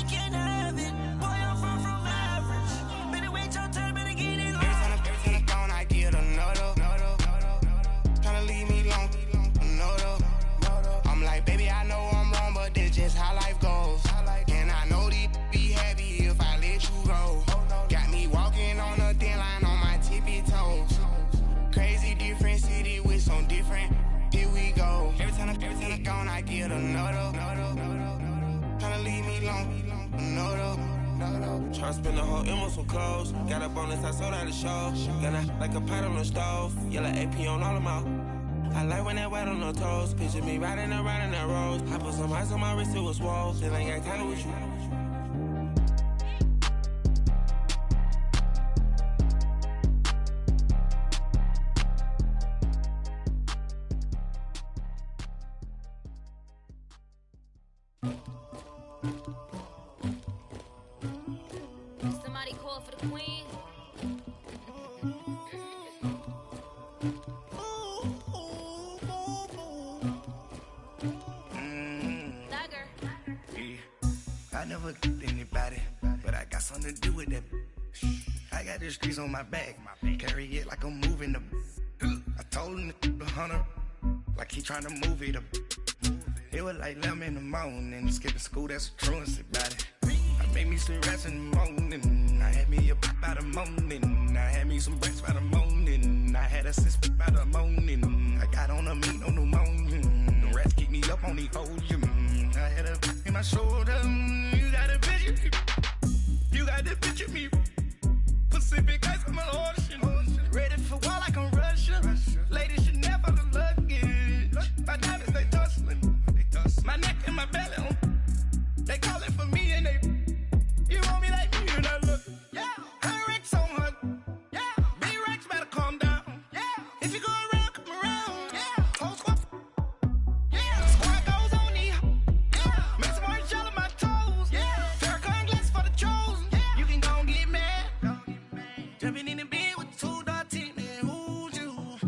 can have it. Boy, I'm far from average. Better wait your turn, better get it low. Every time I'm gone, I get another. Tryna leave me alone, another. I'm like, baby, I know I'm wrong, but this just how life goes. And I know these be happy if I let you go. Got me walking on a thin line on my tippy toes. Crazy different city with some different. Here we go. Every time I'm gone, I get another. Tryna leave me alone, another. Try to spend the whole M on some clothes. Got a bonus, I sold out the show. Got a, like a pot on the stove. Yellow AP on all of my. I like when that wet on the toes. Picture me riding around in that rose. I put some ice on my wrist, it was swole. Still ain't got time with you. Somebody call for the queen. I never did anybody, but I got something to do with that. I got the streets on my back, carry it like I'm moving the. I told him the hunter, like he trying to move it up. It was like 11 in the morning, skipping school, that's a truancy about it. I made me some rats in the morning, I had me a pop by the morning, I had me some breaks by the morning, I had a six by the morning, I got on a meat on the morning, the rats keep me up on the podium, I had a in my shoulder, you got a picture, you got the picture me, Pacific ice on my ocean, ready for war like I'm Russian, ladies should never look luggage, my diamonds they tussling, my neck and my belly on. They calling for me and they. You want me like me and I look. Yeah. Her Rex on her. Yeah. B-Rex better calm down. Yeah. If you go around, come around. Yeah. Whole squad. Yeah. Squad goes on the. Yeah. Make some orange gel on my toes. Yeah. Farrakhan glass for the chosen. Yeah. You can go and get mad. Jumping in the bed with 2 dark teeth, man. Who's you?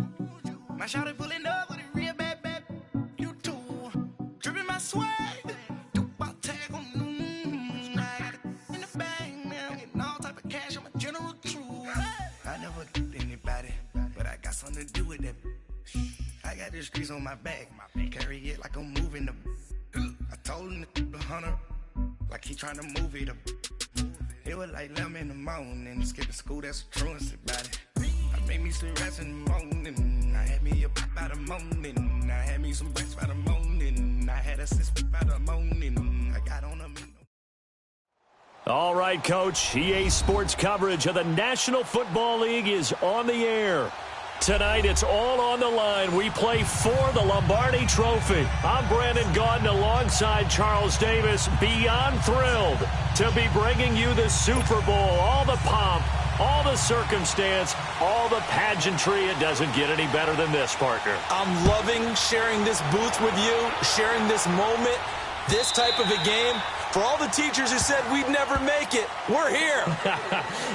My shawty pulling up with a real bad. You too. Dripping my swag. I never did anybody, but I got something to do with that. I got the streets on my back, carry it like I'm moving the. I told him the hunter, like he trying to move it up. It was like 11 in the morning, skipping school, that's a truancy about it. I made me some rats in the morning, I had me a pop by the morning, I had me some breaks by the morning, I had a six by the morning, I got on a meat. All right, Coach. EA Sports coverage of the National Football League is on the air. Tonight, it's all on the line. We play for the Lombardi Trophy. I'm Brandon Gaudin alongside Charles Davis. Beyond thrilled to be bringing you the Super Bowl. All the pomp, all the circumstance, all the pageantry. It doesn't get any better than this, partner. I'm loving sharing this booth with you, sharing this moment, this type of a game. For all the teachers who said we'd never make it, we're here.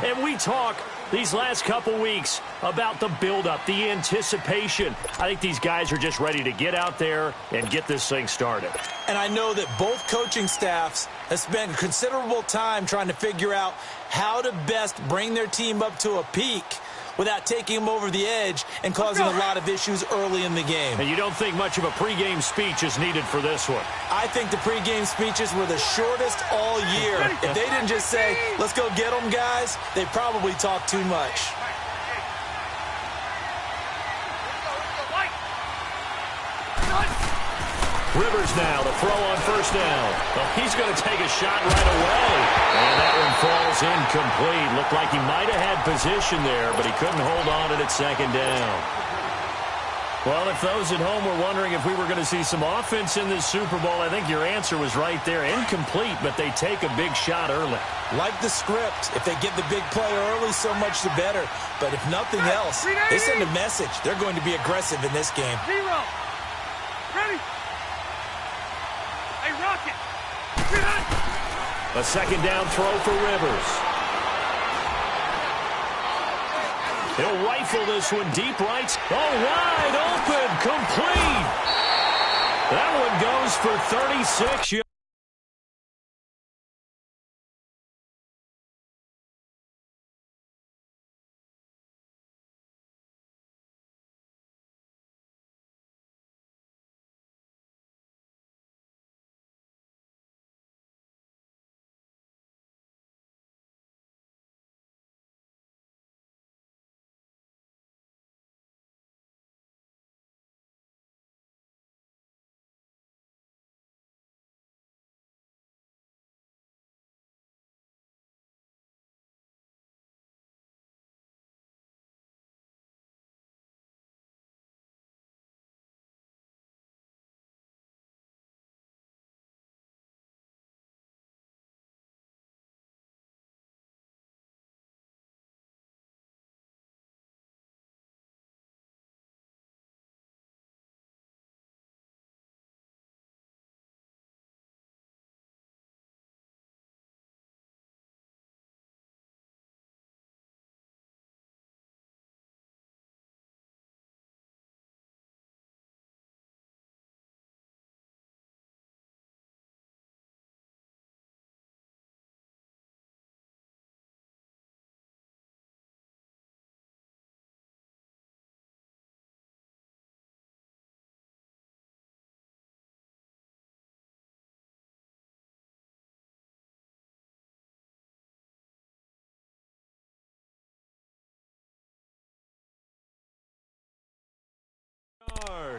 And we talk these last couple weeks about the buildup, the anticipation. I think these guys are just ready to get out there and get this thing started. And I know that both coaching staffs have spent considerable time trying to figure out how to best bring their team up to a peak without taking them over the edge and causing a lot of issues early in the game. And you don't think much of a pregame speech is needed for this one? I think the pregame speeches were the shortest all year. If they didn't just say, let's go get them, guys, they probably talked too much. Rivers now to throw on first down. Well, he's going to take a shot right away. And that one falls incomplete. Looked like he might have had position there, but he couldn't hold on to it at second down. Well, if those at home were wondering if we were going to see some offense in this Super Bowl, I think your answer was right there. Incomplete, but they take a big shot early. Like the script, if they get the big play early, so much the better. But if nothing else, they send a message. They're going to be aggressive in this game. Zero. Ready? Hey, Rocket. A second down throw for Rivers. He'll rifle this one deep right. Oh, wide open, complete. That one goes for 36 yards.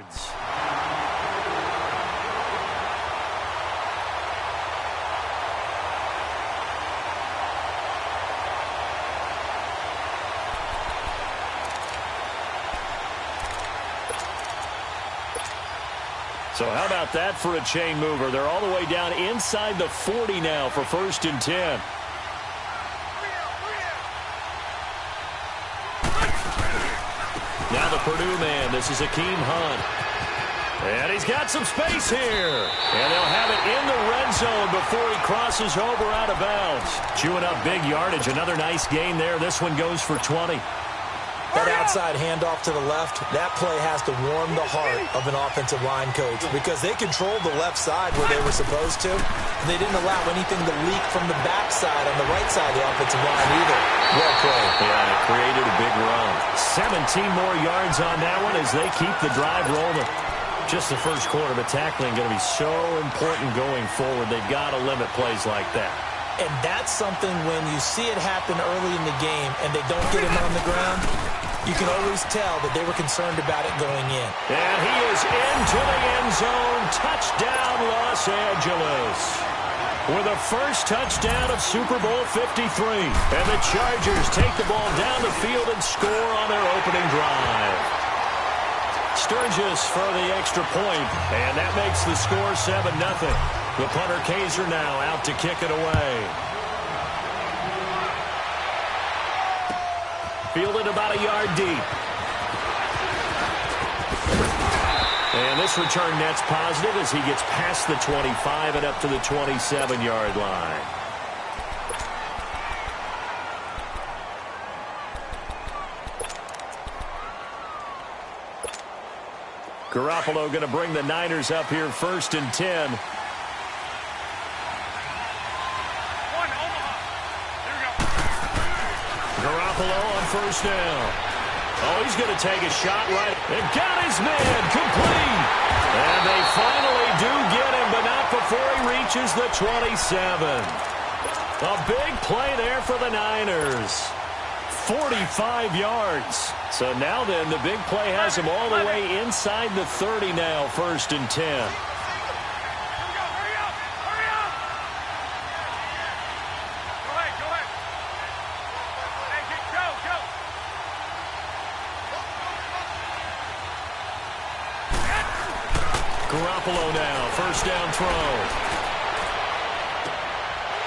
yards. So how about that for a chain mover? They're all the way down inside the 40 now for 1st and 10. Now the Purdue man. This is Akeem Hunt. And he's got some space here. And they'll have it in the red zone before he crosses over out of bounds. Chewing up big yardage. Another nice gain there. This one goes for 20. That outside handoff to the left, that play has to warm the heart of an offensive line coach because they controlled the left side where they were supposed to. They didn't allow anything to leak from the backside on the right side of the offensive line either. Well played. Yeah, it created a big run. 17 more yards on that one as they keep the drive rolling. Just the first quarter, but tackling going to be so important going forward. They've got to limit plays like that. And that's something when you see it happen early in the game and they don't get him on the ground, you can always tell that they were concerned about it going in. And he is into the end zone. Touchdown, Los Angeles. With the first touchdown of Super Bowl 53. And the Chargers take the ball down the field and score on their opening drive. Sturgis for the extra point, and that makes the score 7-0. The punter Kaiser now out to kick it away. Fielded about a yard deep. And this return net's positive as he gets past the 25 and up to the 27-yard line. Garoppolo going to bring the Niners up here 1st and 10. Garoppolo on 1st down. Oh, he's going to take a shot right. And got his man complete. And they finally do get him, but not before he reaches the 27. A big play there for the Niners. 45 yards. So now then, the big play has him all the way inside the 30 now, 1st and 10. Garoppolo now, 1st down throw.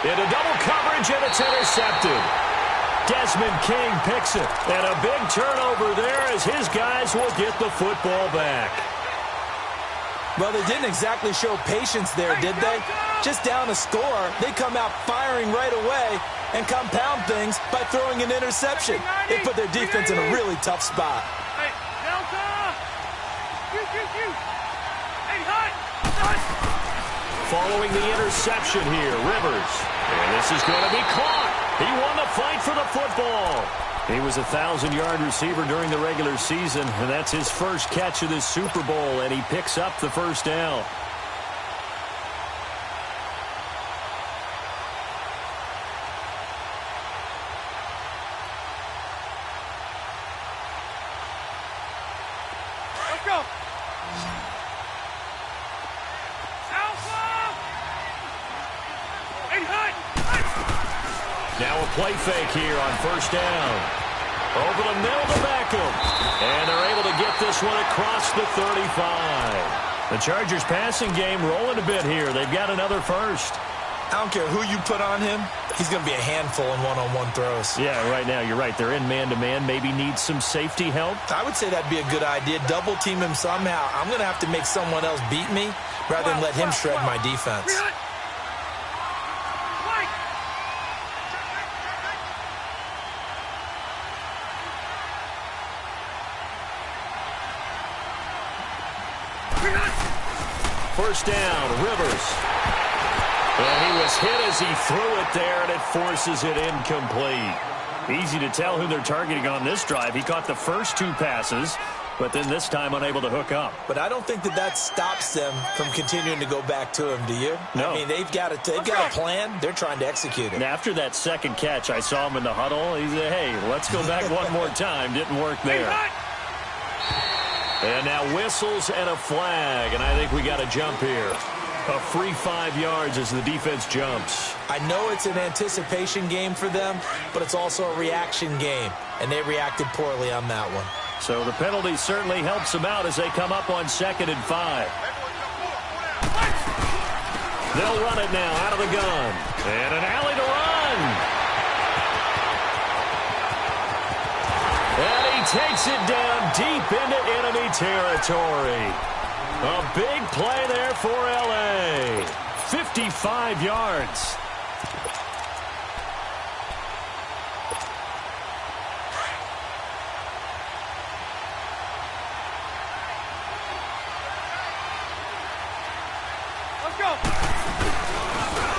Into double coverage, and it's intercepted. Desmond King picks it. And a big turnover there as his guys will get the football back. Well, they didn't exactly show patience there, did they? Just down a score, they come out firing right away and compound things by throwing an interception. They put their defense in a really tough spot. Hey, Delta! Following the interception here, Rivers. And this is going to be caught. He won the fight for the football. He was a 1,000-yard receiver during the regular season, and that's his first catch of this Super Bowl, and he picks up the 1st down. Let's go! Now a play fake here on 1st down. Over the middle to Beckham. And they're able to get this one across the 35. The Chargers passing game rolling a bit here. They've got another first. I don't care who you put on him. He's going to be a handful in one-on-one throws. Yeah, right now you're right. They're in man-to-man. Maybe needs some safety help. I would say that'd be a good idea. Double team him somehow. I'm going to have to make someone else beat me rather than let him shred my defense. First down, Rivers. And he was hit as he threw it there, and it forces it incomplete. Easy to tell who they're targeting on this drive. He caught the first 2 passes, but then this time unable to hook up. But I don't think that stops them from continuing to go back to him, do you? No. I mean, they've got a plan. They're trying to execute it. And after that second catch, I saw him in the huddle. He said, hey, let's go back one more time. Didn't work there. And now whistles and a flag, and I think we got a jump here. A free 5 yards as the defense jumps. I know it's an anticipation game for them, but it's also a reaction game, and they reacted poorly on that one. So the penalty certainly helps them out as they come up on 2nd and 5. They'll run it now out of the gun. And an alley to run. And he takes it down deep into enemy territory. A big play there for L.A. 55 yards. Let's go.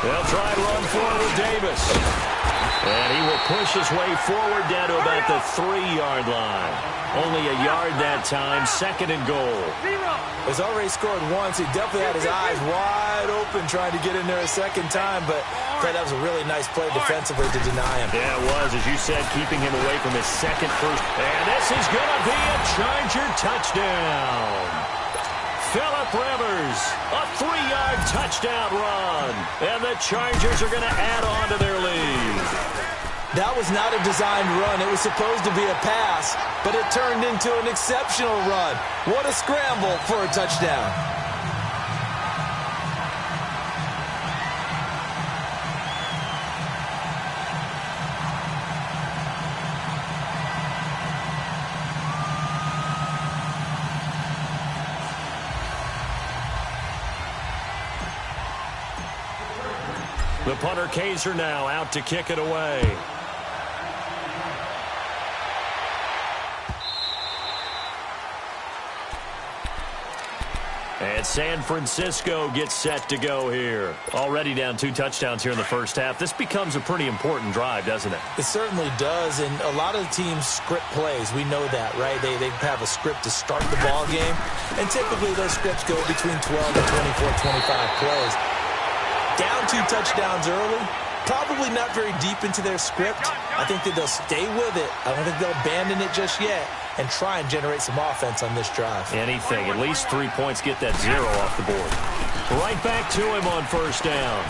They'll try and run forward with Davis. And he will push his way forward down to about the 3-yard line. Only a yard that time, 2nd and goal. He's already scored once. He definitely had his eyes wide open trying to get in there a second time, but I thought that was a really nice play defensively to deny him. Yeah, it was, as you said, keeping him away from his second first. And this is going to be a Charger touchdown. Phillip Rivers, a 3-yard touchdown run. And the Chargers are going to add on to their lead. That was not a designed run. It was supposed to be a pass, but it turned into an exceptional run. What a scramble for a touchdown. The punter Kaiser now out to kick it away. And San Francisco gets set to go here. Already down 2 touchdowns here in the first half. This becomes a pretty important drive, doesn't it? It certainly does, and a lot of the teams script plays. We know that, right? They have a script to start the ball game, and typically those scripts go between 12 and 24, 25 plays. Down 2 touchdowns early, probably not very deep into their script. I think that they'll stay with it. I don't think they'll abandon it just yet and try and generate some offense on this drive. Anything, at least 3 points, get that 0 off the board. Right back to him on first down.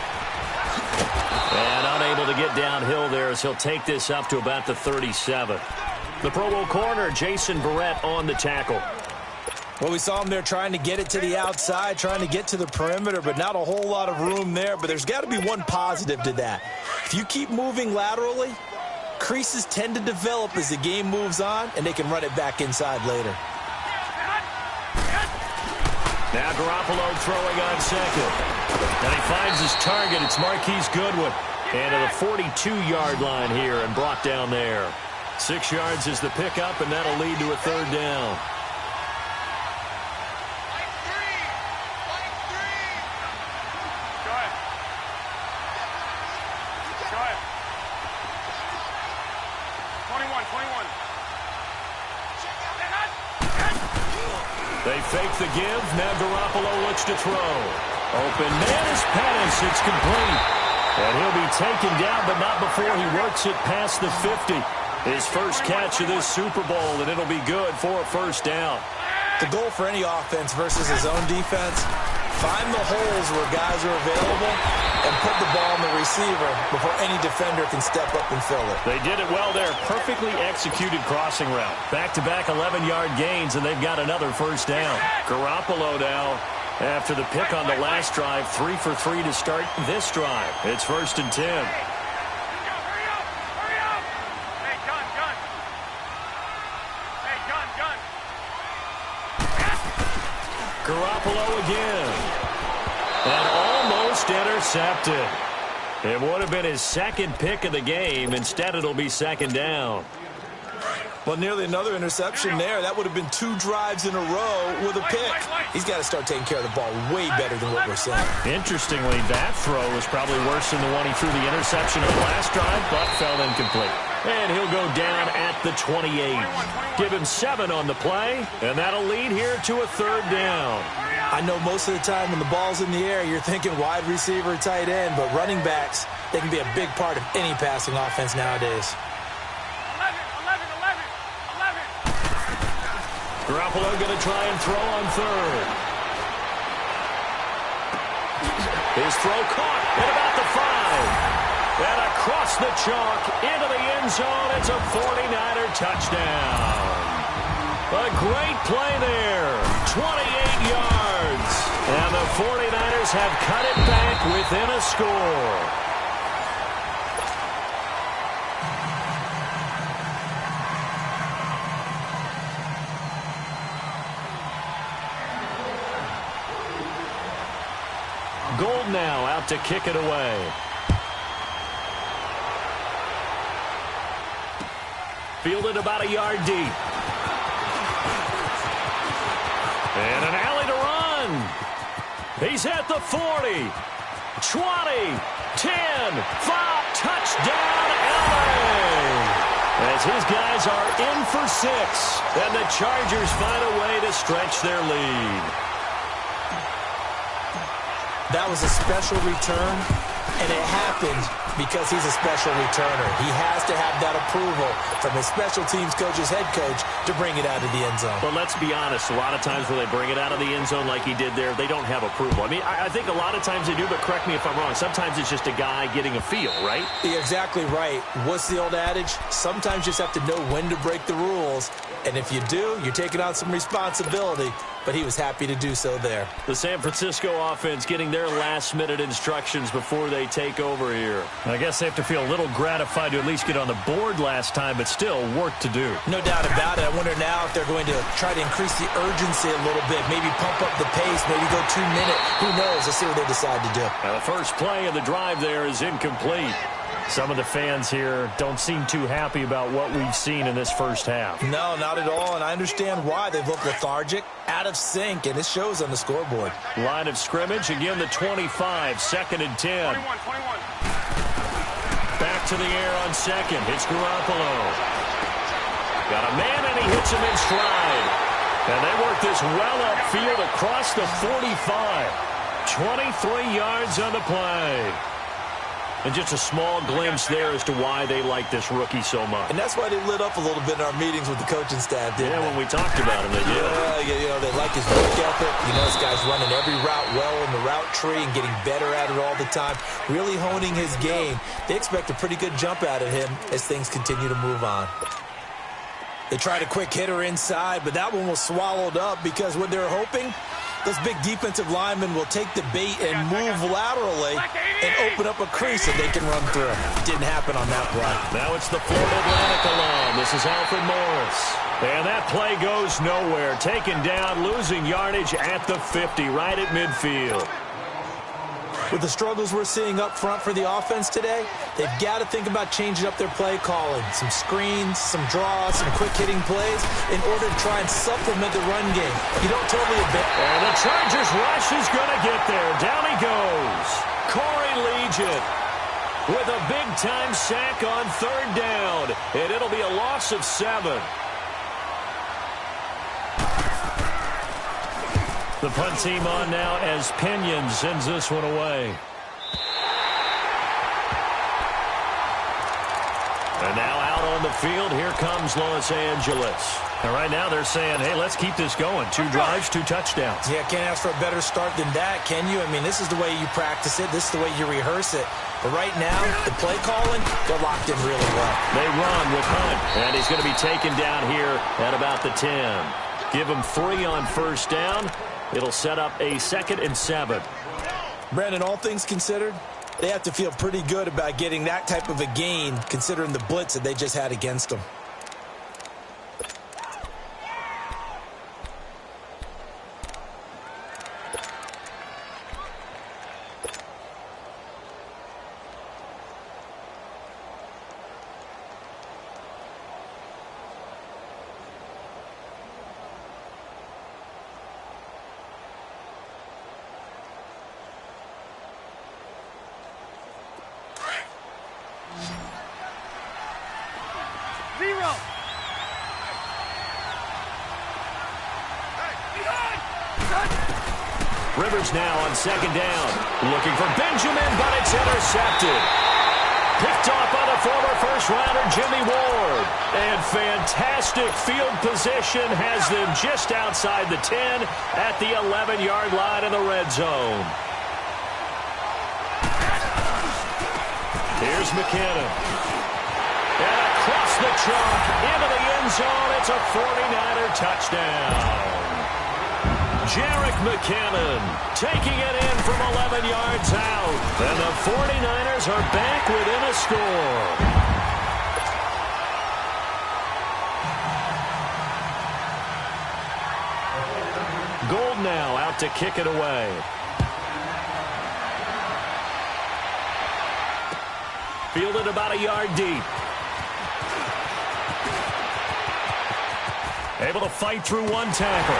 And unable to get downhill there as he'll take this up to about the 37. The Pro Bowl corner, Jason Verrett, on the tackle. Well, we saw him there trying to get it to the outside, trying to get to the perimeter, but not a whole lot of room there. But there's got to be one positive to that. If you keep moving laterally, creases tend to develop as the game moves on, and they can run it back inside later. Now Garoppolo throwing on second. And he finds his target. It's Marquise Goodwin. And to the 42-yard line here and brought down there. 6 yards is the pickup, and that'll lead to a 3rd down. They fake the give. Now Garoppolo looks to throw. Open man is Pettis. It's complete. And he'll be taken down, but not before he works it past the 50. His first catch of this Super Bowl, and it'll be good for a 1st down. The goal for any offense versus his own defense, find the holes where guys are available and put the ball on the receiver before any defender can step up and fill it. They did it well there. Perfectly executed crossing route. Back-to-back 11-yard gains, and they've got another 1st down. Garoppolo now, after the pick on the last drive, 3 for 3 to start this drive. It's 1st and 10. Garoppolo again. And almost intercepted. It would have been his 2nd pick of the game. Instead, it'll be 2nd down. Well, nearly another interception there. That would have been 2 drives in a row with a pick. He's got to start taking care of the ball way better than what we're seeing. Interestingly, that throw was probably worse than the one he threw the interception on the last drive, but fell incomplete. And he'll go down at the 28. Give him 7 on the play, and that'll lead here to a 3rd down. I know most of the time when the ball's in the air, you're thinking wide receiver, tight end, but running backs, they can be a big part of any passing offense nowadays. Garoppolo going to try and throw on third. His throw caught at about the 5. And across the chalk into the end zone. It's a 49er touchdown. A great play there. 28 yards. And the 49ers have cut it back within a score. Gold now out to kick it away. Fielded about a yard deep. And an alley to run. He's at the 40, 20, 10, 5, touchdown LA. As his guys are in for 6. And the Chargers find a way to stretch their lead. That was a special return, and it happened because he's a special returner. He has to have that approval from his special teams coach's head coach to bring it out of the end zone. But let's be honest, a lot of times when they bring it out of the end zone like he did there, they don't have approval. I mean, I think a lot of times they do, but correct me if I'm wrong. Sometimes it's just a guy getting a feel, right? You're exactly right. What's the old adage? Sometimes you just have to know when to break the rules. And if you do, you're taking on some responsibility. But he was happy to do so there. The San Francisco offense getting their last-minute instructions before they take over here. I guess they have to feel a little gratified to at least get on the board last time, but still work to do. No doubt about it. I wonder now if they're going to try to increase the urgency a little bit, maybe pump up the pace, maybe go 2 minute. Who knows? Let's see what they decide to do. Now, the first play of the drive there is incomplete. Some of the fans here don't seem too happy about what we've seen in this first half. No, not at all, and I understand why. They've looked lethargic, out of sync, and it shows on the scoreboard. Line of scrimmage, again the 25, 2nd and 10. 21. Back to the air on second. It's Garoppolo. Got a man, and he hits him in stride. And they work this well upfield across the 45. 23 yards on the play. And just a small glimpse there as to why they like this rookie so much. And that's why they lit up a little bit in our meetings with the coaching staff, didn't they? When we talked about him, they did. Yeah, you know, they like his work ethic. You know, this guy's running every route well in the route tree and getting better at it all the time, really honing his game. They expect a pretty good jump out of him as things continue to move on. They tried a quick hitter inside, but that one was swallowed up because what they're hoping, those big defensive linemen will take the bait and move laterally and open up a crease that they can run through. Didn't happen on that play. Now it's the Florida Atlantic alone. This is Alfred Morris. And that play goes nowhere. Taken down, losing yardage at the 50, right at midfield. With the struggles we're seeing up front for the offense today, they've got to think about changing up their play calling. Some screens, some draws, some quick-hitting plays in order to try and supplement the run game. You don't totally abandon. And the Chargers rush is going to get there. Down he goes. Corey Legion with a big-time sack on 3rd down. And it'll be a loss of 7. The punt team on now as Pinion sends this one away. And now out on the field, here comes Los Angeles. And right now they're saying, hey, let's keep this going. 2 drives, 2 touchdowns. Yeah, can't ask for a better start than that, can you? I mean, this is the way you practice it. This is the way you rehearse it. But right now, the play calling, they're locked in really well. They run with Hunt, and he's going to be taken down here at about the 10. Give him 3 on 1st down. It'll set up a 2nd and 7. Brandon, all things considered, they have to feel pretty good about getting that type of a gain considering the blitz that they just had against them. Rivers now on 2nd down. Looking for Benjamin, but it's intercepted. Picked off by the former first-rounder Jimmy Ward. And fantastic field position has them just outside the 10 at the 11-yard line in the red zone. Here's McKinnon. And across the trunk into the end zone. It's a 49er touchdown. Jerick McKinnon taking it in from 11 yards out. And the 49ers are back within a score. Gold now out to kick it away. Fielded about a yard deep. Able to fight through one tackle.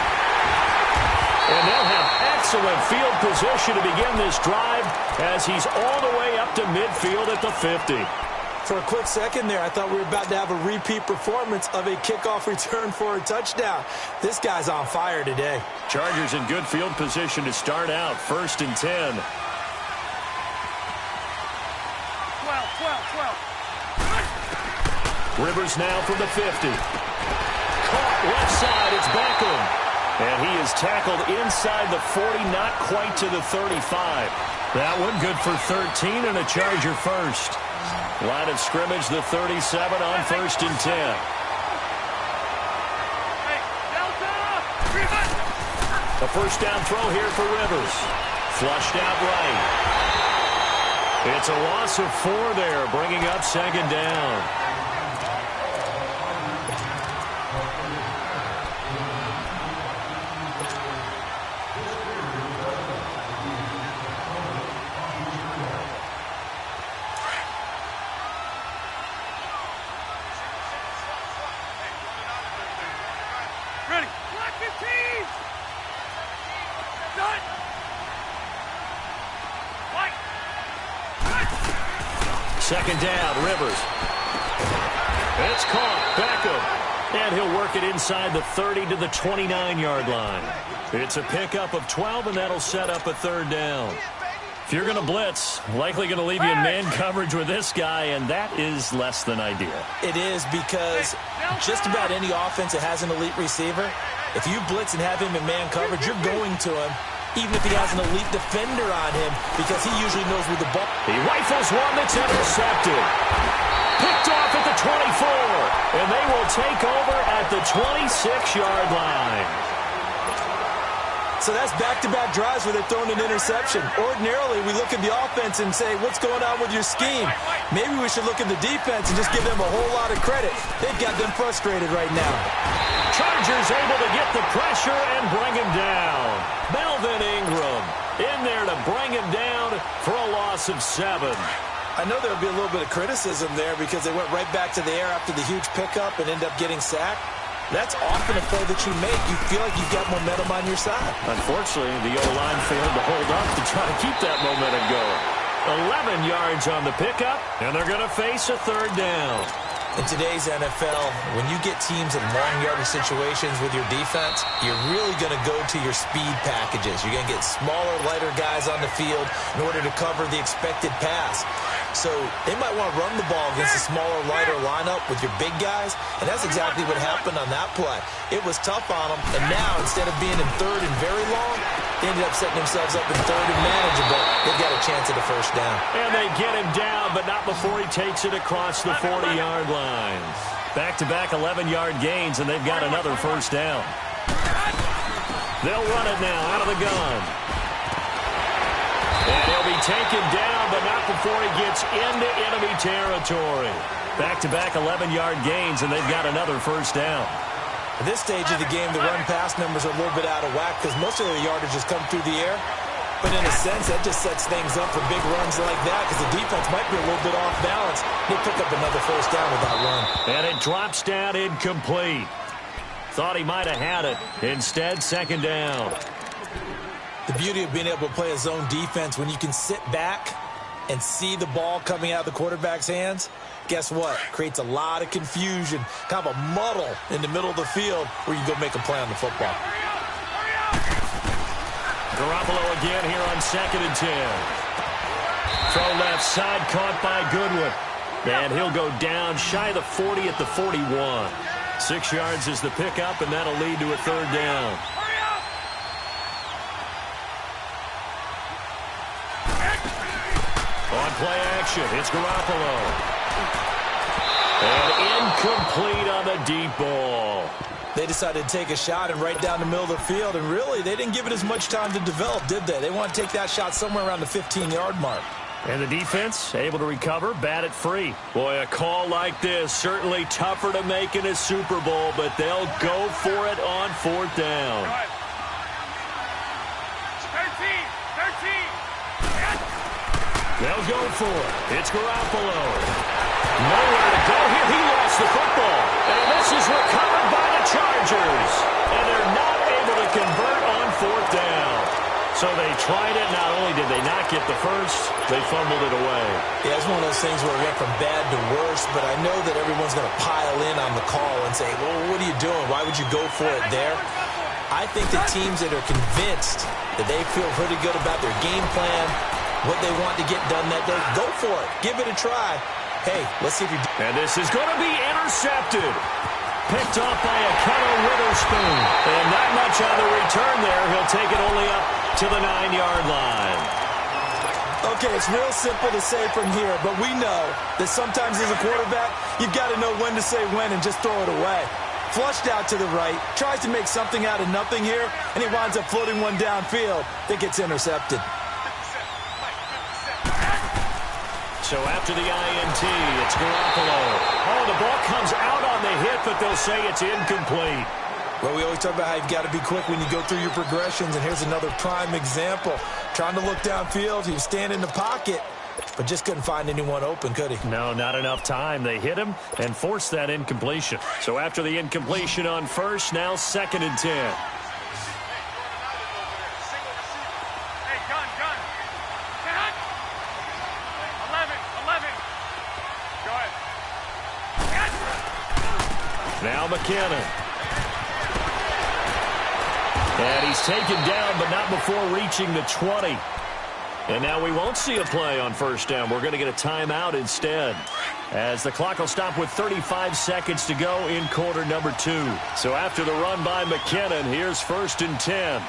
And they'll have excellent field position to begin this drive as he's all the way up to midfield at the 50. For a quick second there, I thought we were about to have a repeat performance of a kickoff return for a touchdown. This guy's on fire today. Chargers in good field position to start out. 1st and 10. 12. Rivers now from the 50. Caught left side. It's Beckham. And he is tackled inside the 40, not quite to the 35. That one good for 13 and a Charger first. Line of scrimmage, the 37 on 1st and 10. Hey, Delta! A first down throw here for Rivers. Flushed out right. It's a loss of 4 there, bringing up 2nd down. Ready. Black 15. Done. White. 2nd down, Rivers. It's caught. Beckham. And he'll work it inside the 30 to the 29-yard line. It's a pickup of 12, and that'll set up a 3rd down. If you're going to blitz, likely going to leave you in man coverage with this guy, and that is less than ideal. It is because just about any offense that has an elite receiver, if you blitz and have him in man coverage, you're going to him, even if he has an elite defender on him, because he usually knows where the ball. He rifles one that's intercepted. Picked off at the 24, and they will take over at the 26-yard line. So that's back-to-back drives where they're throwing an interception. Ordinarily, we look at the offense and say, what's going on with your scheme? Maybe we should look at the defense and just give them a whole lot of credit. They've got them frustrated right now. Chargers able to get the pressure and bring him down. Melvin Ingram in there to bring him down for a loss of 7. I know there'll be a little bit of criticism there because they went right back to the air after the huge pickup and end up getting sacked. That's often a play that you make. You feel like you've got momentum on your side. Unfortunately, the O-line failed to hold up to try to keep that momentum going. 11 yards on the pickup, and they're going to face a 3rd down. In today's NFL, when you get teams in long yardage situations with your defense, you're really going to go to your speed packages. You're going to get smaller, lighter guys on the field in order to cover the expected pass. So they might want to run the ball against a smaller, lighter lineup with your big guys, and that's exactly what happened on that play. It was tough on them, and now instead of being in 3rd and very long, they ended up setting themselves up in 3rd and manageable. They've got a chance at a 1st down. And they get him down, but not before he takes it across the 40-yard line. Back-to-back 11-yard gains, and they've got another 1st down. They'll run it now out of the gun. And he'll be taken down, but not before he gets into enemy territory. Back-to-back 11-yard gains, and they've got another 1st down. At this stage of the game, the run-pass numbers are a little bit out of whack because most of their yardage has come through the air. But in a sense, that just sets things up for big runs like that because the defense might be a little bit off balance. They pick up another 1st down with that run. And it drops down incomplete. Thought he might have had it. Instead, 2nd down. The beauty of being able to play a zone defense when you can sit back and see the ball coming out of the quarterback's hands, guess what? Creates a lot of confusion, kind of a muddle in the middle of the field where you go make a play on the football. Garoppolo again here on 2nd and 10. Throw left side, caught by Goodwin. And he'll go down shy of the 40 at the 41. 6 yards is the pickup, and that'll lead to a third down. On play action, it's Garoppolo. And incomplete on the deep ball. They decided to take a shot and right down the middle of the field, and really, they didn't give it as much time to develop, did they? They want to take that shot somewhere around the 15-yard mark. And the defense able to recover, bat it free. Boy, a call like this, certainly tougher to make in a Super Bowl, but they'll go for it on 4th down. 13. They'll go for it. It's Garoppolo. Nowhere to go here. He lost the football. And this is recovered by the Chargers. And they're not able to convert on 4th down. So they tried it. Not only did they not get the first, they fumbled it away. Yeah, it's one of those things where it went from bad to worse, but I know that everyone's going to pile in on the call and say, well, what are you doing? Why would you go for it there? I think the teams that are convinced that they feel pretty good about their game plan, what they want to get done that day, go for it. Give it a try. Hey, let's see if you do. And this is going to be intercepted. Picked off by Akello Witherspoon. And not much on the return there. He'll take it only up to the 9-yard line. Okay, it's real simple to say from here, but we know that sometimes as a quarterback, you've got to know when to say when and just throw it away. Flushed out to the right, tries to make something out of nothing here, and he winds up floating one downfield that gets intercepted. So after the INT, it's Garoppolo. Oh, the ball comes out on the hit, but they'll say it's incomplete. Well, we always talk about how you've got to be quick when you go through your progressions, and here's another prime example. Trying to look downfield, he was standing in the pocket, but just couldn't find anyone open, could he? No, not enough time. They hit him and forced that incompletion. So after the incompletion on first, now 2nd and 10. Hey, gun. 11. Go ahead. Now McKinnon. And he's taken down, but not before reaching the 20. And now we won't see a play on 1st down. We're going to get a timeout instead, as the clock will stop with 35 seconds to go in quarter number 2. So after the run by McKinnon, here's 1st and 10.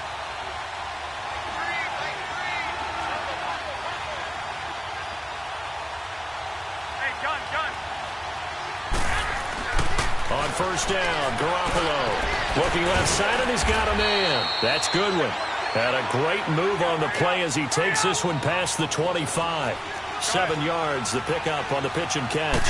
Hey, gun. On 1st down, Garoppolo looking left side, and he's got a man. That's Goodwin. And a great move on the play as he takes this one past the 25. 7 yards, the pickup on the pitch and catch.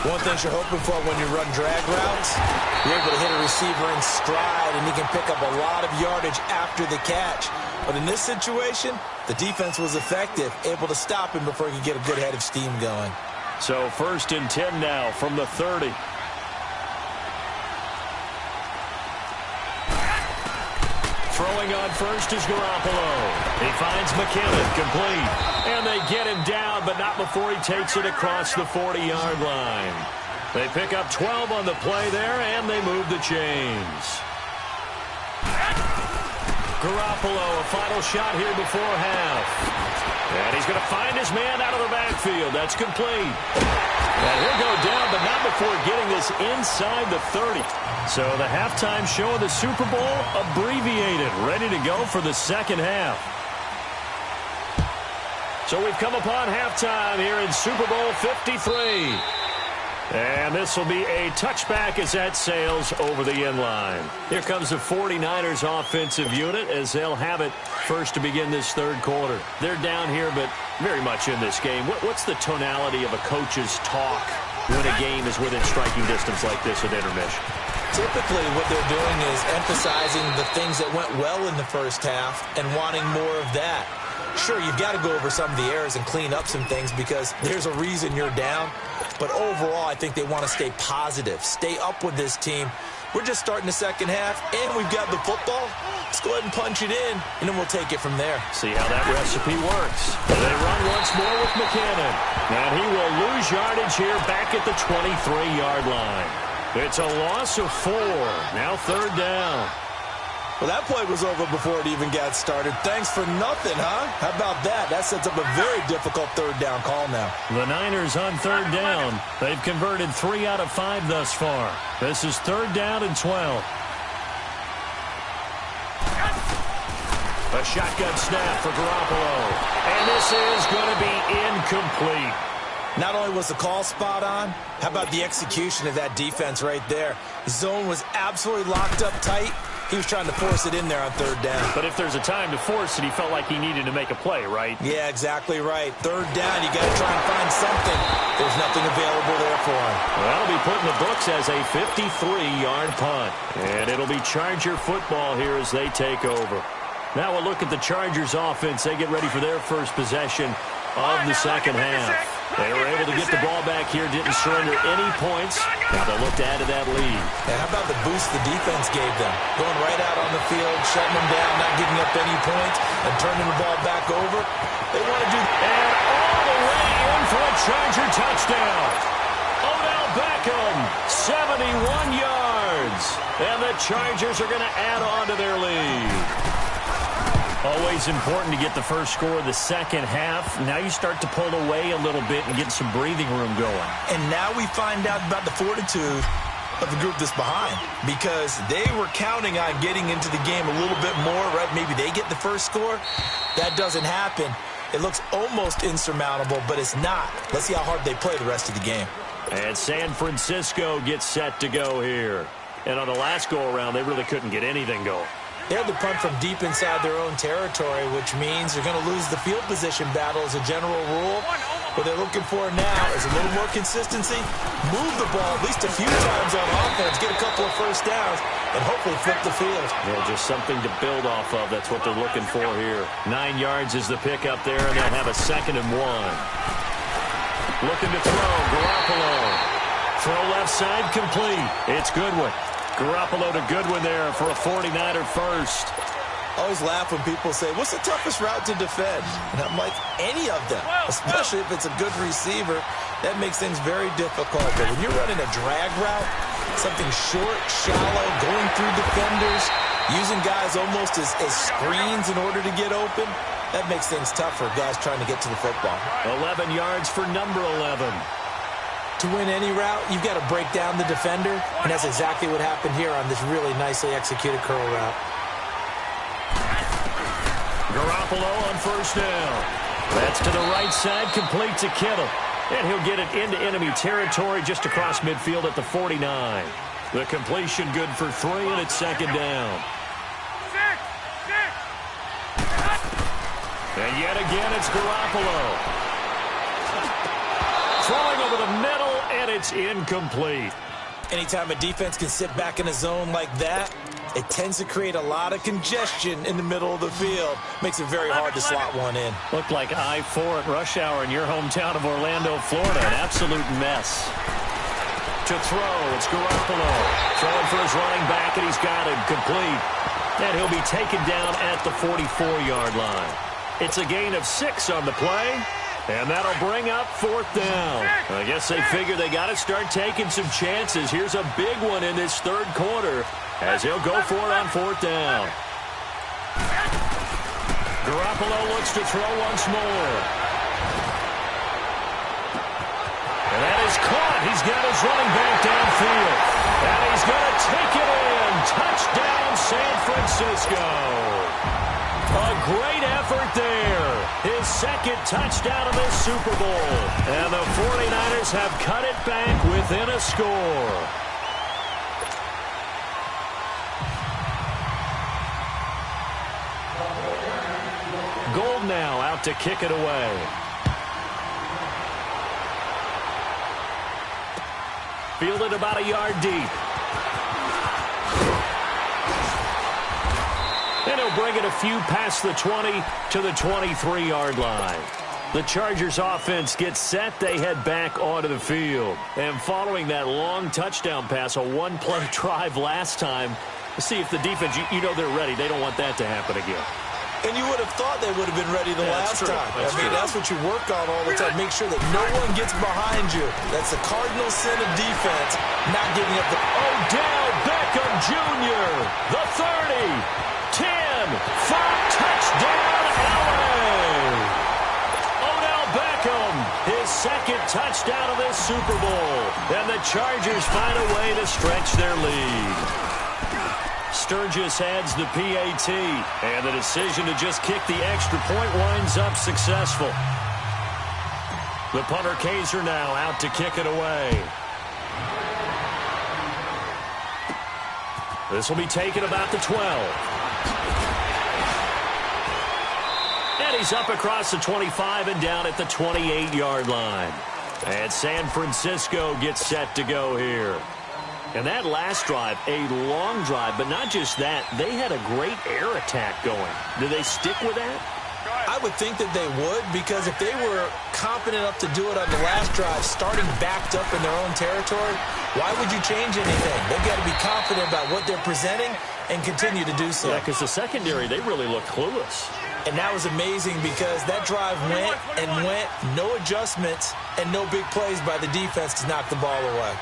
One thing you're hoping for when you run drag routes, you're able to hit a receiver in stride, and he can pick up a lot of yardage after the catch. But in this situation, the defense was effective, able to stop him before he could get a good head of steam going. So 1st and 10 now from the 30. Throwing on first is Garoppolo. He finds McKinnon, complete. And they get him down, but not before he takes it across the 40-yard line. They pick up 12 on the play there, and they move the chains. Garoppolo, a final shot here before half. And he's going to find his man out of the backfield. That's complete. And he'll go down, but not before getting this inside the 30. So the halftime show of the Super Bowl abbreviated, ready to go for the second half. So we've come upon halftime here in Super Bowl 53. And this will be a touchback as that sails over the end line. Here comes the 49ers offensive unit as they'll have it first to begin this third quarter. They're down here, but very much in this game. What's the tonality of a coach's talk when a game is within striking distance like this at intermission? Typically, what they're doing is emphasizing the things that went well in the first half and wanting more of that. Sure, you've got to go over some of the errors and clean up some things because there's a reason you're down. But overall, I think they want to stay positive, stay up with this team. We're just starting the second half, and we've got the football. Let's go ahead and punch it in, and then we'll take it from there. See how that recipe works. They run once more with McKinnon. And he will lose yardage here back at the 23-yard line. It's a loss of 4. Now 3rd down. Well, that play was over before it even got started. Thanks for nothing, huh? How about that? That sets up a very difficult third down call now. The Niners on third down. They've converted 3 out of 5 thus far. This is third down and 12. A shotgun snap for Garoppolo. And this is going to be incomplete. Not only was the call spot on, how about the execution of that defense right there? The zone was absolutely locked up tight. He was trying to force it in there on third down. But if there's a time to force it, he felt like he needed to make a play, right? Yeah, exactly right. Third down, you got to try and find something. There's nothing available there for him. Well, that'll be put in the books as a 53-yard punt. And it'll be Charger football here as they take over. Now we'll look at the Chargers offense. They get ready for their first possession of the second half. They were able to get the ball back here, didn't surrender any points. Now they'll look to add to that lead. And how about the boost the defense gave them? Going right out on the field, shutting them down, not giving up any points, and turning the ball back over. They want to do... And all the way in for a Charger touchdown. Odell Beckham, 71 yards. And the Chargers are going to add on to their lead. Always important to get the first score of the second half. Now you start to pull away a little bit and get some breathing room going. And now we find out about the fortitude of the group that's behind, because they were counting on getting into the game a little bit more, right? Maybe they get the first score. That doesn't happen. It looks almost insurmountable, but it's not. Let's see how hard they play the rest of the game. And San Francisco gets set to go here. And on the last go-around, they really couldn't get anything going. They had to punt from deep inside their own territory, which means they're going to lose the field position battle as a general rule. What they're looking for now is a little more consistency, move the ball at least a few times on offense, get a couple of first downs, and hopefully flip the field. Yeah, just something to build off of. That's what they're looking for here. 9 yards is the pick up there, and they'll have a 2nd and 1. Looking to throw, Garoppolo. Throw left side, complete. It's Goodwin. Garoppolo to Goodwin there for a 49er first. I always laugh when people say, what's the toughest route to defend? And I'm like, any of them, especially if it's a good receiver. That makes things very difficult. But when you're running a drag route, something short, shallow, going through defenders, using guys almost as screens in order to get open, that makes things tough for guys trying to get to the football. 11 yards for number 11. To win any route, you've got to break down the defender, and that's exactly what happened here on this really nicely executed curl route. Garoppolo on first down. That's to the right side, complete to Kittle. And he'll get it into enemy territory just across midfield at the 49. The completion good for 3, and it's 2nd down. And yet again, it's Garoppolo. Throwing over the middle, and it's incomplete. Anytime a defense can sit back in a zone like that, it tends to create a lot of congestion in the middle of the field. Makes it very hard to slot one in. Looked like I-4 at rush hour in your hometown of Orlando, Florida. An absolute mess. To throw, it's Garoppolo. Throwing for his running back, and he's got him complete. And he'll be taken down at the 44-yard line. It's a gain of 6 on the play. And that'll bring up 4th down. I guess they figure they got to start taking some chances. Here's a big one in this third quarter as he'll go for it on 4th down. Garoppolo looks to throw once more. And that is caught. He's got his running back downfield. And he's going to take it in. Touchdown, San Francisco. A great effort there. His 2nd touchdown of the Super Bowl. And the 49ers have cut it back within a score. Gold now out to kick it away. Fielded about a yard deep. And he'll bring it a few past the 20 to the 23-yard line. The Chargers offense gets set. They head back onto the field. And following that long touchdown pass, a one-play drive last time, see if the defense, you know they're ready. They don't want that to happen again. And you would have thought they would have been ready the last time. That's what you work on all the time. Make sure that no one gets behind you. That's the cardinal sin of defense, not giving up the... Odell Beckham Jr., the 30, 10, 5, touchdown, LA! Odell Beckham, his second touchdown of this Super Bowl. And the Chargers find a way to stretch their lead. Sturgis adds the PAT, and the decision to just kick the extra point winds up successful. The punter Kaiser now out to kick it away. This will be taken about the 12. And he's up across the 25 and down at the 28-yard line. And San Francisco gets set to go here. And that last drive, a long drive, but not just that. They had a great air attack going. Do they stick with that? I would think that they would, because if they were confident enough to do it on the last drive, starting backed up in their own territory, why would you change anything? They've got to be confident about what they're presenting and continue to do so. Yeah, because the secondary, they really look clueless. And that was amazing because that drive went and went, no adjustments, and no big plays by the defense to knock the ball away.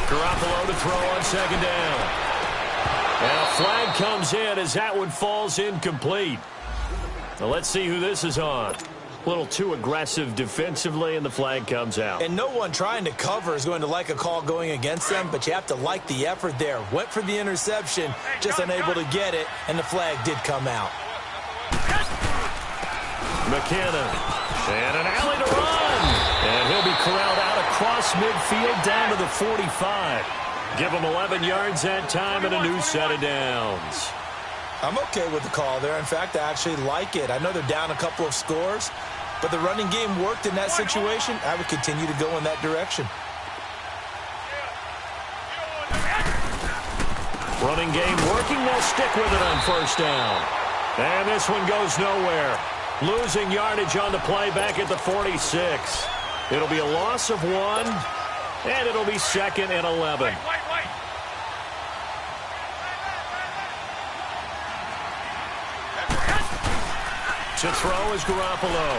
Garoppolo to throw on second down. And a flag comes in as that one falls incomplete. Now let's see who this is on. A little too aggressive defensively, and the flag comes out. And no one trying to cover is going to like a call going against them, but you have to like the effort there. Went for the interception, just unable to get it, and the flag did come out. McKinnon. And an alley to run. And he'll be corralled out across midfield down to the 45. Give him 11 yards that time and a new set of downs. I'm okay with the call there. In fact, I actually like it. I know they're down a couple of scores, but the running game worked in that situation. I would continue to go in that direction. Running game working. They'll stick with it on first down. And this one goes nowhere. Losing yardage on the play back at the 46. It'll be a loss of 1, and it'll be 2nd and 11. To throw is Garoppolo.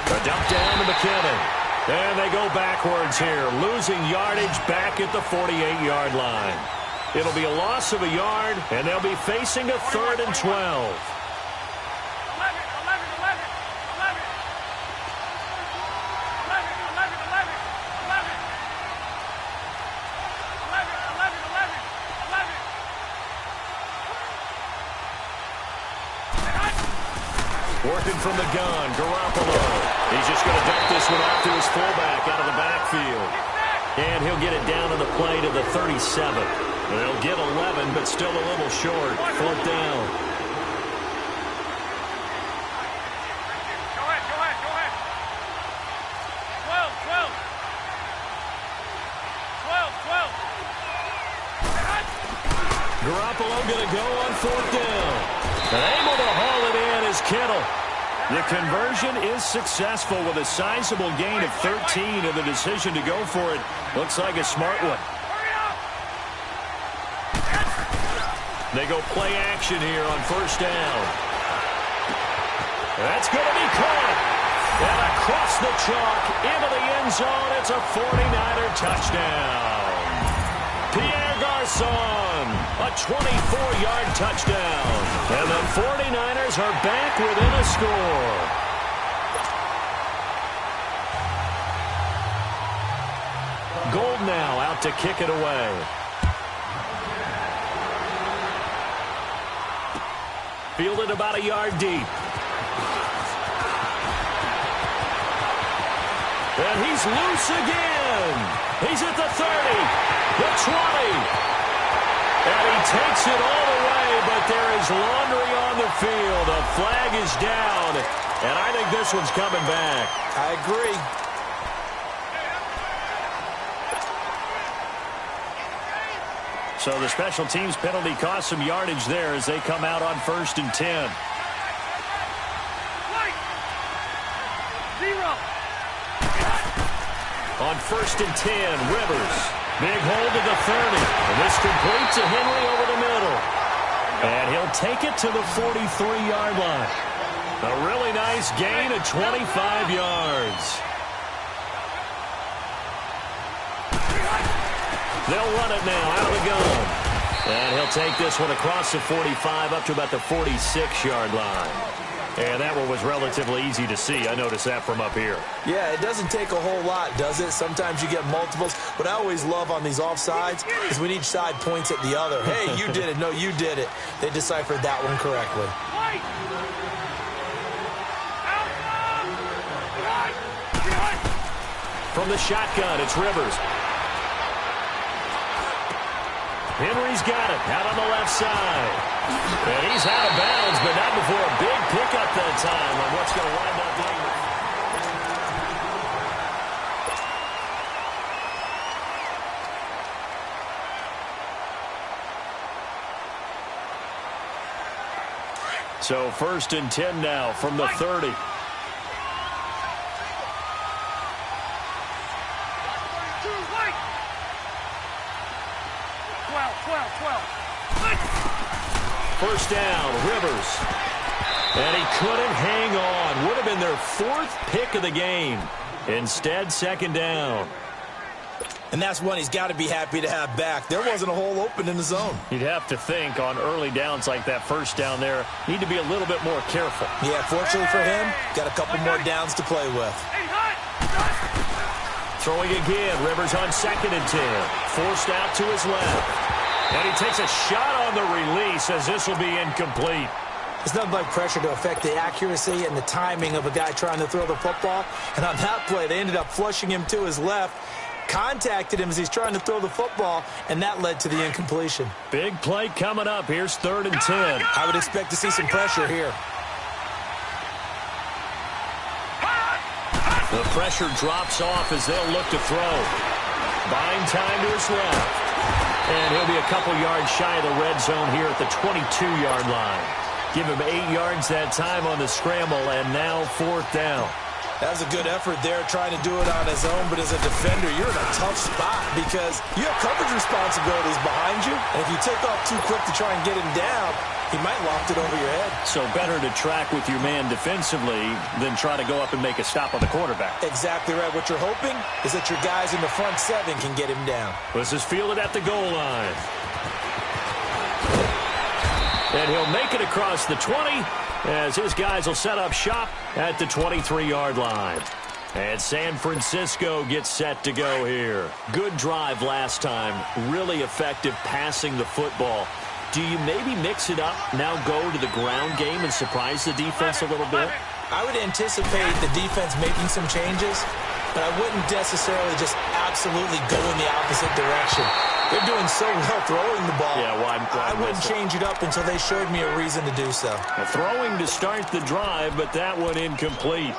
A dump down to McKinnon. And they go backwards here. Losing yardage back at the 48-yard line. It'll be a loss of a yard, and they'll be facing a 3rd and 12. Working from the gun, Garoppolo. He's just going to dump this one off to his fullback out of the backfield. And he'll get it down to the play to the 37. They'll get 11, but still a little short. 4th down. Go ahead. 12. Garoppolo going to go on 4th down. And able to haul it in is Kittle. The conversion is successful with a sizable gain of 13, and the decision to go for it looks like a smart one. They go play action here on first down. That's going to be caught. And across the chalk into the end zone, it's a 49er touchdown. Pierre Garçon, a 24-yard touchdown. And the 49ers are back within a score. Gold now out to kick it away. Fielded about a yard deep. And he's loose again. He's at the 30, the 20. And he takes it all the way, but there is laundry on the field. A flag is down, and I think this one's coming back. I agree. So the special teams penalty cost some yardage there as they come out on 1st and 10. On 1st and 10, Rivers. Big hold to the 30. And this complete to Henry over the middle. And he'll take it to the 43-yard line. A really nice gain of 25 yards. They'll run it now out of the gun. And he'll take this one across the 45 up to about the 46-yard line. And that one was relatively easy to see. I noticed that from up here. Yeah, it doesn't take a whole lot, does it? Sometimes you get multiples. What I always love on these offsides is when each side points at the other. Hey, you did it. No, you did it. They deciphered that one correctly. From the shotgun, it's Rivers. Henry's got it out on the left side. And he's out of bounds, but not before a big pickup that time on what's going to wind up being. So 1st and 10 now from the 30. First down, Rivers. And he couldn't hang on. Would have been their 4th pick of the game. Instead, 2nd down. And that's one he's got to be happy to have back. There wasn't a hole open in the zone. You'd have to think on early downs like that first down there, need to be a little bit more careful. Yeah, fortunately for him, got a couple more downs to play with. Throwing again, Rivers on 2nd and 10. Forced out to his left. And he takes a shot on the release as this will be incomplete. It's nothing like pressure to affect the accuracy and the timing of a guy trying to throw the football. And on that play, they ended up flushing him to his left, contacted him as he's trying to throw the football, and that led to the incompletion. Big play coming up. Here's 3rd and 10. I would expect to see some pressure here. The pressure drops off as they'll look to throw. Buying time to his left. And he'll be a couple yards shy of the red zone here at the 22-yard line. Give him 8 yards that time on the scramble, and now 4th down. That was a good effort there, trying to do it on his own, but as a defender, you're in a tough spot because you have coverage responsibilities behind you, and if you take off too quick to try and get him down, he might loft it over your head. So better to track with your man defensively than try to go up and make a stop on the quarterback. Exactly right. What you're hoping is that your guys in the front 7 can get him down. This is fielded at the goal line. And he'll make it across the 20 as his guys will set up shop at the 23-yard line. And San Francisco gets set to go here. Good drive last time. Really effective passing the football. Do you maybe mix it up, now go to the ground game and surprise the defense a little bit? I would anticipate the defense making some changes, but I wouldn't necessarily just absolutely go in the opposite direction. They're doing so well throwing the ball. Yeah, why I wouldn't change it up until they showed me a reason to do so. Throwing to start the drive, but that one incomplete.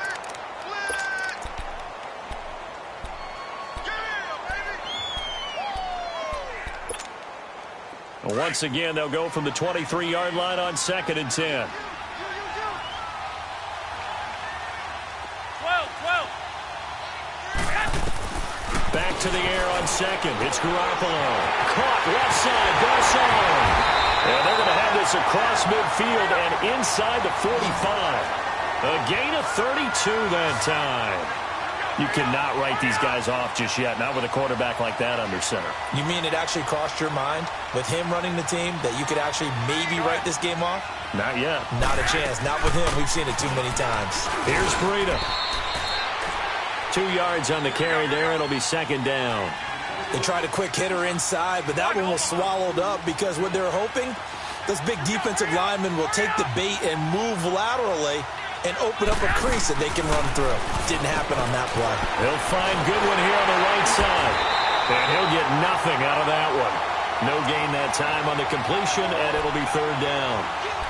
Once again, they'll go from the 23-yard line on 2nd and 10. 12. Back to the air on 2nd. It's Garoppolo. Caught left side. Garcon. And they're going to have this across midfield and inside the 45. A gain of 32 that time. You cannot write these guys off just yet, not with a quarterback like that under center. You mean it actually crossed your mind with him running the team that you could actually maybe write this game off? Not yet. Not a chance. Not with him. We've seen it too many times. Here's Breida. 2 yards on the carry there. It'll be 2nd down. They tried a quick hitter inside, but that one was swallowed up because what they're hoping, those big defensive linemen will take the bait and move laterally and open up a crease that they can run through. Didn't happen on that play. He'll find Goodwin here on the right side. And he'll get nothing out of that one. No gain that time on the completion, and it'll be 3rd down.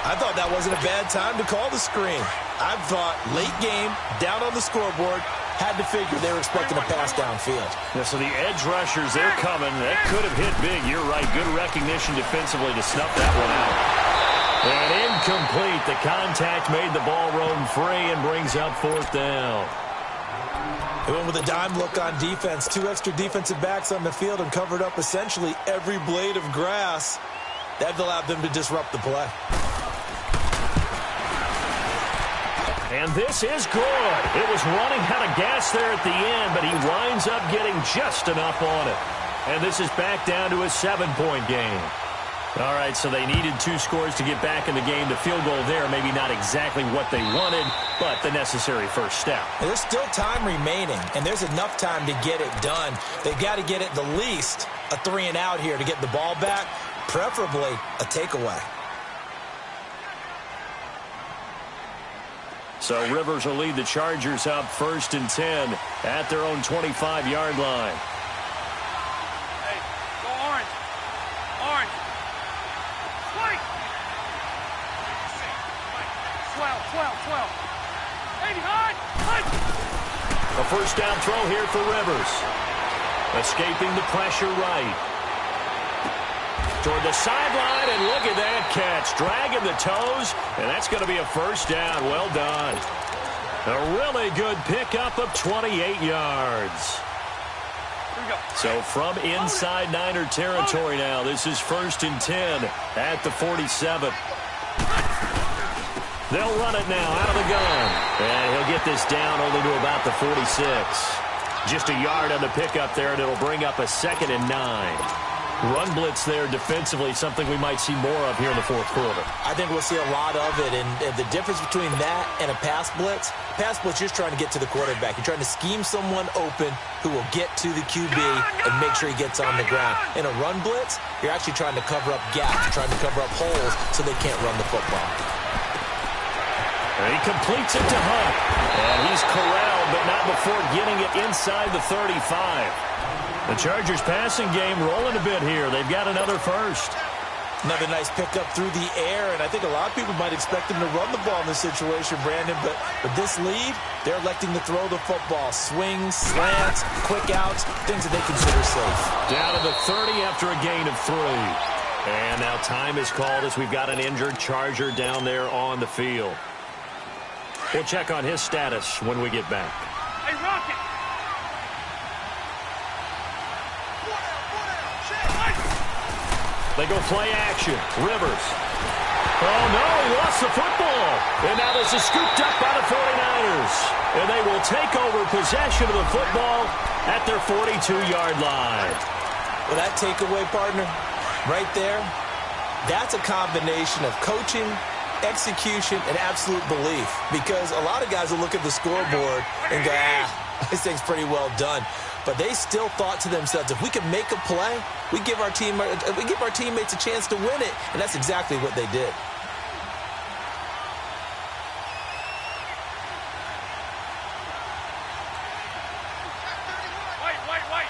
I thought that wasn't a bad time to call the screen. I thought late game, down on the scoreboard, had to figure they were expecting a pass downfield. Yeah, so the edge rushers, they're coming. That could have hit big. You're right. Good recognition defensively to snuff that one out. And incomplete. The contact made the ball roam free and brings up 4th down. They went with a dime look on defense. 2 extra defensive backs on the field and covered up essentially every blade of grass. That allowed them to disrupt the play. And this is good. It was running out of gas there at the end, but he winds up getting just enough on it. And this is back down to a 7-point game. All right, so they needed 2 scores to get back in the game. The field goal there, maybe not exactly what they wanted, but the necessary first step. And there's still time remaining, and there's enough time to get it done. They've got to get it the least a 3-and-out here to get the ball back, preferably a takeaway. So Rivers will lead the Chargers up 1st and 10 at their own 25-yard line. Hey, go orange. Orange. White. 12. Hey, behind. A first down throw here for Rivers. Escaping the pressure right. Toward the sideline, and look at that catch. Dragging the toes, and that's going to be a first down. Well done. A really good pickup of 28 yards. So from inside Niner territory now, this is 1st and 10 at the 47. They'll run it now out of the gun. And he'll get this down only to about the 46. Just a yard on the pickup there, and it'll bring up a 2nd and 9. Run blitz there defensively, something we might see more of here in the 4th quarter. I think we'll see a lot of it, and the difference between that and a pass blitz, you're just trying to get to the quarterback. You're trying to scheme someone open who will get to the QB and make sure he gets on the ground. In a run blitz, you're actually trying to cover up gaps, trying to cover up holes so they can't run the football. And he completes it to Hunt. And he's corralled, but not before getting it inside the 35. The Chargers passing game rolling a bit here. They've got another first. Another nice pickup through the air, and I think a lot of people might expect them to run the ball in this situation, Brandon, but with this lead, they're electing to throw the football. Swings, slants, quick outs, things that they consider safe. Down to the 30 after a gain of 3. And now time is called as we've got an injured Charger down there on the field. We'll check on his status when we get back. Hey, Rocket. They go play action. Rivers. Oh, no, he lost the football. And now this is scooped up by the 49ers. And they will take over possession of the football at their 42-yard line. Well, that takeaway, partner, right there, that's a combination of coaching, execution, and absolute belief. Because a lot of guys will look at the scoreboard and go, this thing's pretty well done. But they still thought to themselves, if we can make a play, we give our teammates a chance to win it. And that's exactly what they did. White.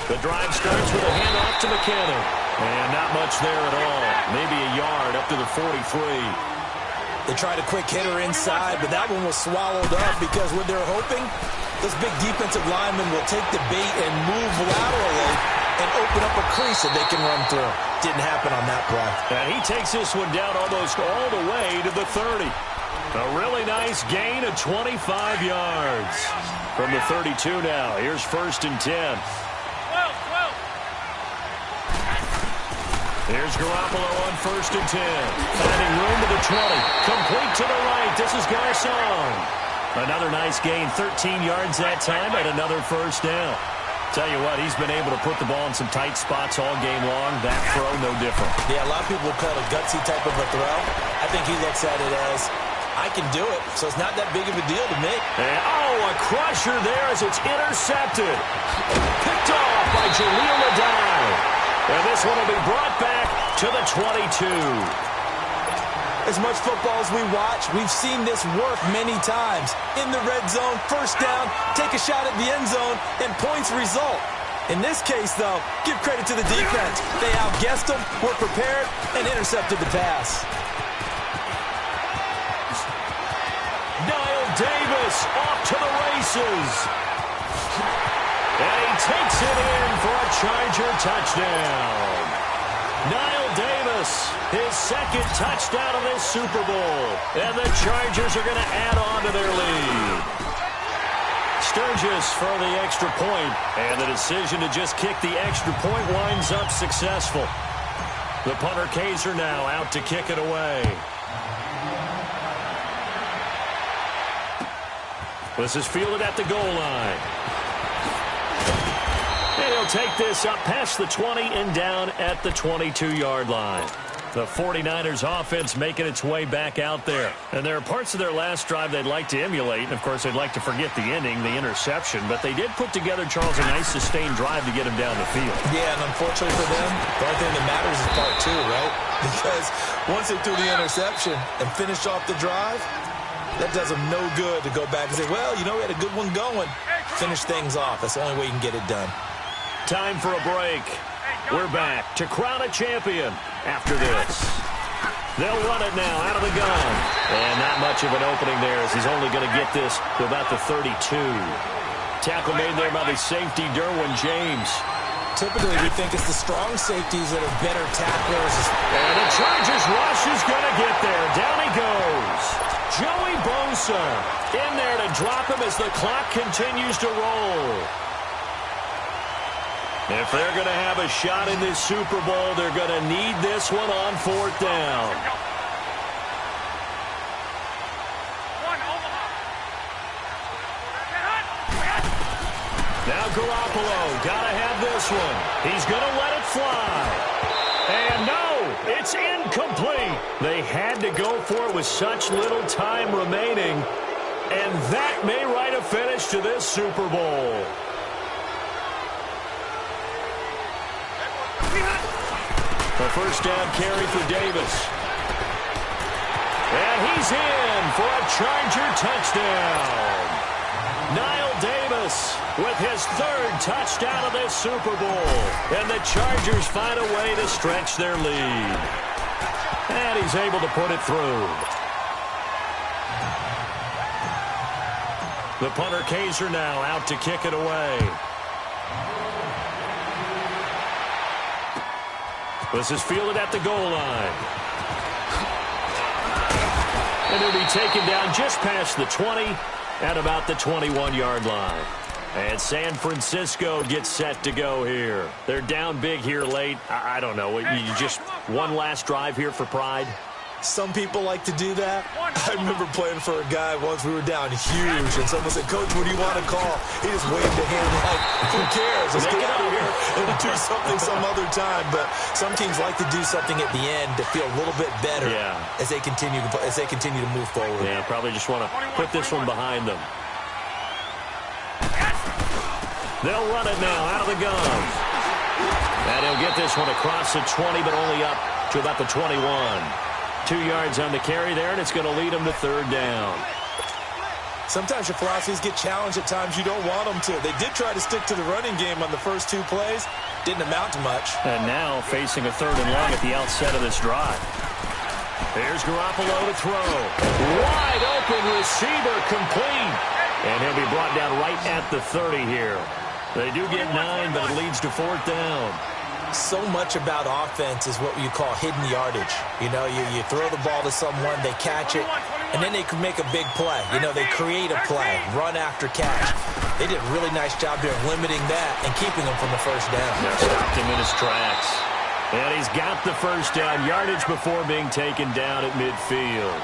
The drive starts with a handoff to McKinnon. And not much there at all. Maybe a yard up to the 43. They tried a quick hitter inside, but that one was swallowed up because what they're hoping, this big defensive lineman will take the bait and move laterally and open up a crease that they can run through. Didn't happen on that play. And he takes this one down almost all the way to the 30. A really nice gain of 25 yards. From the 32 now, here's 1st and 10. 12. Here's Garoppolo on 1st and 10. Finding room to the 20. Complete to the right. This is Garcon. Another nice gain. 13 yards that time and another first down. Tell you what, he's been able to put the ball in some tight spots all game long. That throw, no different. Yeah, a lot of people call it a gutsy type of a throw. I think he looks at it as, I can do it, so it's not that big of a deal to me. And, a crusher there as it's intercepted. Picked off by Jaleel Adai. And this one will be brought back to the 22. As much football as we watch, we've seen this work many times. In the red zone, first down, take a shot at the end zone, and points result. In this case, though, give credit to the defense. They outguessed them, were prepared, and intercepted the pass. Niall Davis off to the races. And he takes it in for a Charger touchdown. Niall Davis Davis, his second touchdown of this Super Bowl. And the Chargers are going to add on to their lead. Sturgis for the extra point, and the decision to just kick the extra point winds up successful. The punter Kaiser now out to kick it away. This is fielded at the goal line. And he'll take this up past the 20 and down at the 22-yard line. The 49ers offense making its way back out there. And there are parts of their last drive they'd like to emulate. And, of course, they'd like to forget the ending, the interception. But they did put together, Charles, a nice sustained drive to get him down the field. Yeah, and unfortunately for them, the only thing that matters is part two, right? Because once they threw the interception and finished off the drive, that does them no good to go back and say, well, you know, we had a good one going. Finish things off. That's the only way you can get it done. Time for a break. We're back to crown a champion after this. They'll run it now out of the gun. And not much of an opening there as he's only going to get this to about the 32. Tackle made there by the safety, Derwin James. Typically, we think it's the strong safeties that are better tacklers. And the Chargers rush is going to get there. Down he goes. Joey Bosa in there to drop him as the clock continues to roll. If they're going to have a shot in this Super Bowl, they're going to need this one on fourth down. Now Garoppolo, got to have this one. He's going to let it fly. And no, it's incomplete. They had to go for it with such little time remaining. And that may write a finish to this Super Bowl. A first down carry for Davis. And he's in for a Charger touchdown. Niall Davis with his third touchdown of this Super Bowl. And the Chargers find a way to stretch their lead. And he's able to put it through. The punter Kaiser now out to kick it away. This is fielded at the goal line. And he'll be taken down just past the 20 at about the 21-yard line. And San Francisco gets set to go here. They're down big here late. I don't know. You just one last drive here for pride? Some people like to do that. I remember playing for a guy once. We were down huge, and someone said, Coach, what do you want to call? He just waved a hand like, who cares? Let's get out of here and do something some other time. But some teams like to do something at the end to feel a little bit better as they continue to move forward. Yeah, probably just want to put this one behind them. They'll run it now out of the gun. And he'll get this one across the 20, but only up to about the 21. 2 yards on the carry there, and it's going to lead them to third down. Sometimes your philosophies get challenged at times you don't want them to. They did try to stick to the running game on the first 2 plays. Didn't amount to much. And now facing a third and long at the outset of this drive. Here's Garoppolo to throw. Wide open receiver complete. And he'll be brought down right at the 30 here. They do get 9, but it leads to fourth down. So much about offense is what you call hidden yardage. You know, you throw the ball to someone, they catch it, and then they can make a big play. You know, they create a play, run after catch. They did a really nice job there of limiting that and keeping him from the first down. Stopped him in his tracks. And he's got the first down yardage before being taken down at midfield.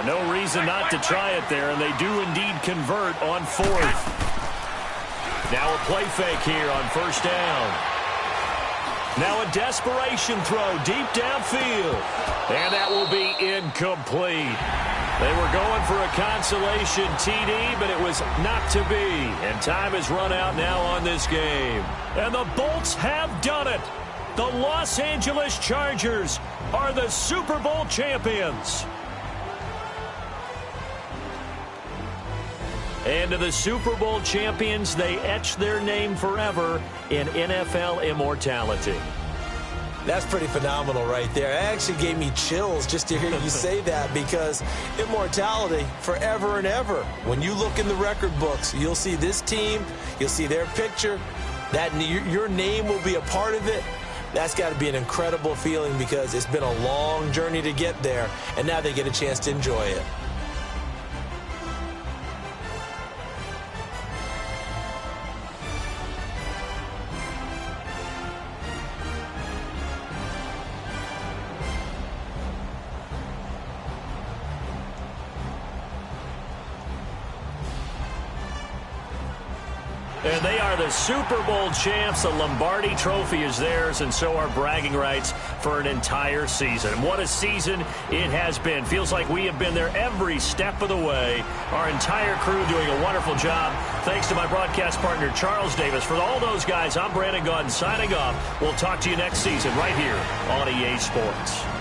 No reason not to try it there, and they do indeed convert on fourth. Now a play fake here on first down. Now a desperation throw deep downfield. And that will be incomplete. They were going for a consolation TD, but it was not to be. And time has run out now on this game. And the Bolts have done it. The Los Angeles Chargers are the Super Bowl champions. And to the Super Bowl champions, they etch their name forever in NFL immortality. That's pretty phenomenal right there. It actually gave me chills just to hear you say that, because immortality forever and ever. When you look in the record books, you'll see this team, you'll see their picture, that your name will be a part of it That's got to be an incredible feeling because it's been a long journey to get there, and now they get a chance to enjoy it. And they are the Super Bowl champs. The Lombardi Trophy is theirs, and so are bragging rights for an entire season. And what a season it has been. Feels like we have been there every step of the way. Our entire crew doing a wonderful job. Thanks to my broadcast partner, Charles Davis. For all those guys, I'm Brandon Gaudin signing off. We'll talk to you next season right here on EA Sports.